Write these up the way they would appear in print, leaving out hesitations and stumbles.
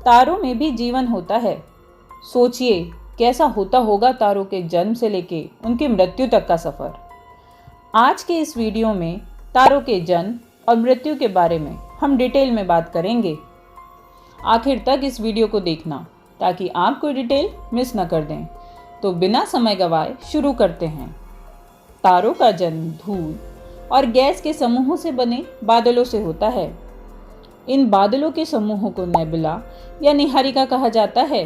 तारों में भी जीवन होता है। सोचिए कैसा होता होगा तारों के जन्म से लेके उनकी मृत्यु तक का सफ़र। आज के इस वीडियो में तारों के जन्म और मृत्यु के बारे में हम डिटेल में बात करेंगे। आखिर तक इस वीडियो को देखना ताकि आप कोई डिटेल मिस न कर दें। तो बिना समय गवाए शुरू करते हैं। तारों का जन्म धूल और गैस के समूहों से बने बादलों से होता है। इन बादलों के समूहों को नेबुला या निहारिका कहा जाता है।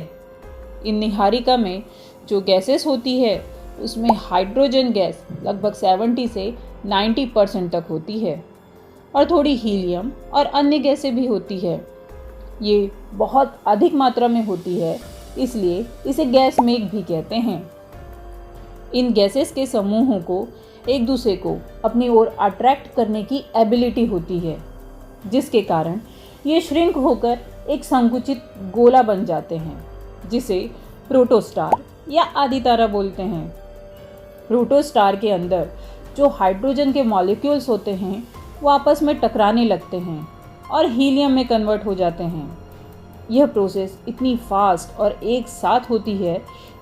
इन निहारिका में जो गैसेस होती है उसमें हाइड्रोजन गैस लगभग 70 से 90% तक होती है और थोड़ी हीलियम और अन्य गैसें भी होती है। ये बहुत अधिक मात्रा में होती है, इसलिए इसे गैस मेघ भी कहते हैं। इन गैसेस के समूहों को एक दूसरे को अपनी ओर अट्रैक्ट करने की एबिलिटी होती है, जिसके कारण ये श्रिंक होकर एक संकुचित गोला बन जाते हैं, जिसे प्रोटोस्टार या आदि तारा बोलते हैं। प्रोटोस्टार के अंदर जो हाइड्रोजन के मॉलिक्यूल्स होते हैं वो आपस में टकराने लगते हैं और हीलियम में कन्वर्ट हो जाते हैं। यह प्रोसेस इतनी फास्ट और एक साथ होती है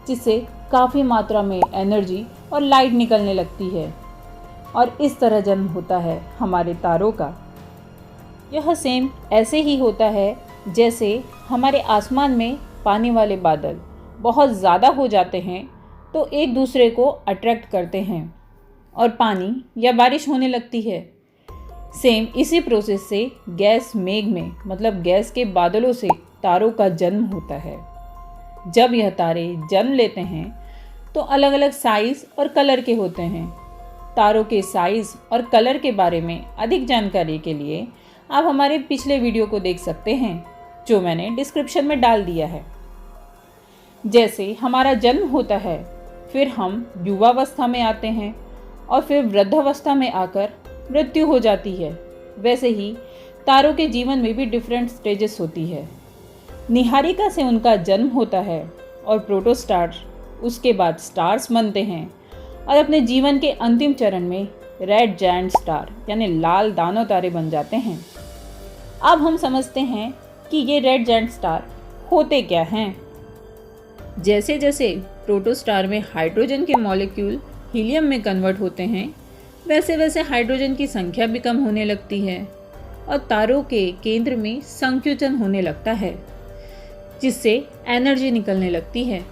जिससे काफ़ी मात्रा में एनर्जी और लाइट निकलने लगती है और इस तरह जन्म होता है हमारे तारों का। यह सेम ऐसे ही होता है जैसे हमारे आसमान में पानी वाले बादल बहुत ज़्यादा हो जाते हैं तो एक दूसरे को अट्रैक्ट करते हैं और पानी या बारिश होने लगती है। सेम इसी प्रोसेस से गैस मेघ में मतलब गैस के बादलों से तारों का जन्म होता है। जब यह तारे जन्म लेते हैं तो अलग अलग साइज़ और कलर के होते हैं। तारों के साइज़ और कलर के बारे में अधिक जानकारी के लिए आप हमारे पिछले वीडियो को देख सकते हैं जो मैंने डिस्क्रिप्शन में डाल दिया है। जैसे हमारा जन्म होता है, फिर हम युवावस्था में आते हैं और फिर वृद्धावस्था में आकर मृत्यु हो जाती है, वैसे ही तारों के जीवन में भी डिफरेंट स्टेजेस होती है। निहारिका से उनका जन्म होता है और प्रोटोस्टार उसके बाद स्टार्स बनते हैं और अपने जीवन के अंतिम चरण में रेड जायंट स्टार यानी लाल दानव तारे बन जाते हैं। अब हम समझते हैं कि ये रेड जायंट स्टार होते क्या हैं। जैसे जैसे प्रोटोस्टार में हाइड्रोजन के मॉलिक्यूल हीलियम में कन्वर्ट होते हैं, वैसे वैसे हाइड्रोजन की संख्या भी कम होने लगती है और तारों के केंद्र में संकुचन होने लगता है, जिससे एनर्जी निकलने लगती है।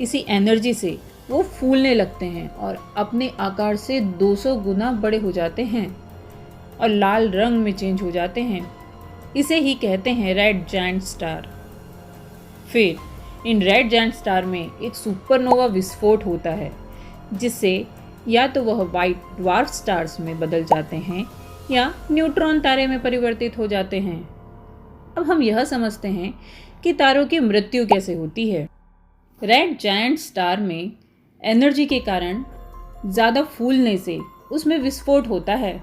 इसी एनर्जी से वो फूलने लगते हैं और अपने आकार से 200 गुना बड़े हो जाते हैं और लाल रंग में चेंज हो जाते हैं। इसे ही कहते हैं रेड जायंट स्टार। फिर इन रेड जायंट स्टार में एक सुपरनोवा विस्फोट होता है, जिससे या तो वह वाइट ड्वार्फ स्टार्स में बदल जाते हैं या न्यूट्रॉन तारे में परिवर्तित हो जाते हैं। अब हम यह समझते हैं कि तारों की मृत्यु कैसे होती है। रेड जायंट स्टार में एनर्जी के कारण ज़्यादा फूलने से उसमें विस्फोट होता है।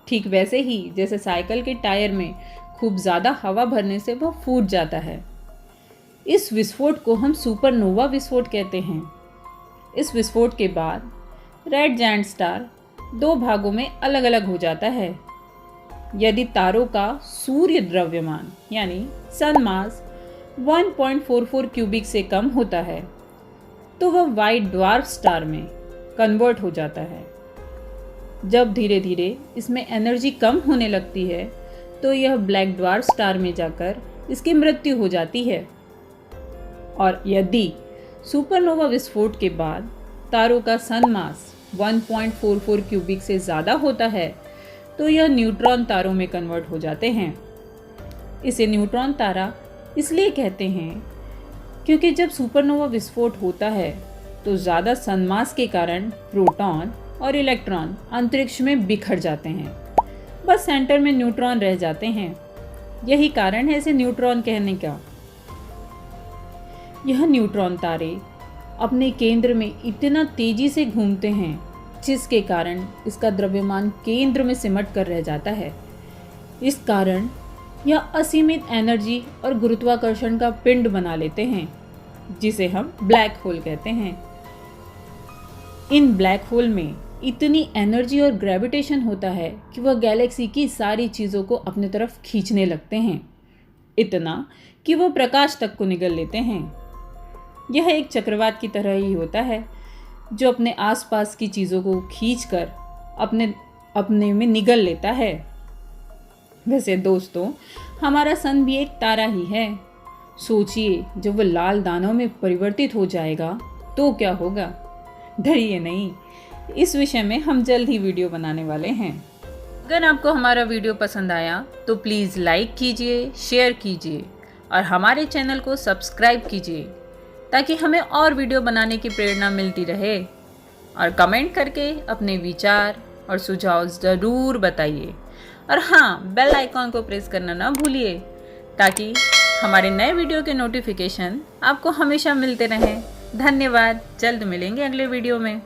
ठीक वैसे ही जैसे साइकिल के टायर में खूब ज़्यादा हवा भरने से वह फूट जाता है। इस विस्फोट को हम सुपरनोवा विस्फोट कहते हैं। इस विस्फोट के बाद रेड जायंट स्टार 2 भागों में अलग अलग हो जाता है। यदि तारों का सूर्य द्रव्यमान यानी सन मास 1.44 क्यूबिक से कम होता है तो वह वाइट ड्वार्फ स्टार में कन्वर्ट हो जाता है। जब धीरे धीरे इसमें एनर्जी कम होने लगती है तो यह ब्लैक ड्वार्फ स्टार में जाकर इसकी मृत्यु हो जाती है। और यदि सुपरनोवा विस्फोट के बाद तारों का सन मास 1.44 क्यूबिक से ज़्यादा होता है तो यह न्यूट्रॉन तारों में कन्वर्ट हो जाते हैं। इसे न्यूट्रॉन तारा इसलिए कहते हैं क्योंकि जब सुपरनोवा विस्फोट होता है तो ज़्यादा सन मास के कारण प्रोटॉन और इलेक्ट्रॉन अंतरिक्ष में बिखर जाते हैं, बस सेंटर में न्यूट्रॉन रह जाते हैं। यही कारण है इसे न्यूट्रॉन कहने का। यह न्यूट्रॉन तारे अपने केंद्र में इतना तेजी से घूमते हैं जिसके कारण इसका द्रव्यमान केंद्र में सिमट कर रह जाता है। इस कारण यह असीमित एनर्जी और गुरुत्वाकर्षण का पिंड बना लेते हैं, जिसे हम ब्लैक होल कहते हैं। इन ब्लैक होल में इतनी एनर्जी और ग्रेविटेशन होता है कि वह गैलेक्सी की सारी चीज़ों को अपने तरफ खींचने लगते हैं। इतना कि वो प्रकाश तक को निगल लेते हैं। यह एक चक्रवात की तरह ही होता है जो अपने आसपास की चीज़ों को खींचकर अपने में निगल लेता है। वैसे दोस्तों, हमारा सन भी एक तारा ही है। सोचिए, जब वो लाल दानों में परिवर्तित हो जाएगा तो क्या होगा। डरिए नहीं, इस विषय में हम जल्द ही वीडियो बनाने वाले हैं। अगर आपको हमारा वीडियो पसंद आया तो प्लीज़ लाइक कीजिए, शेयर कीजिए और हमारे चैनल को सब्सक्राइब कीजिए ताकि हमें और वीडियो बनाने की प्रेरणा मिलती रहे। और कमेंट करके अपने विचार और सुझाव ज़रूर बताइए। और हाँ, बेल आइकॉन को प्रेस करना ना भूलिए ताकि हमारे नए वीडियो के नोटिफिकेशन आपको हमेशा मिलते रहें। धन्यवाद। जल्द मिलेंगे अगले वीडियो में।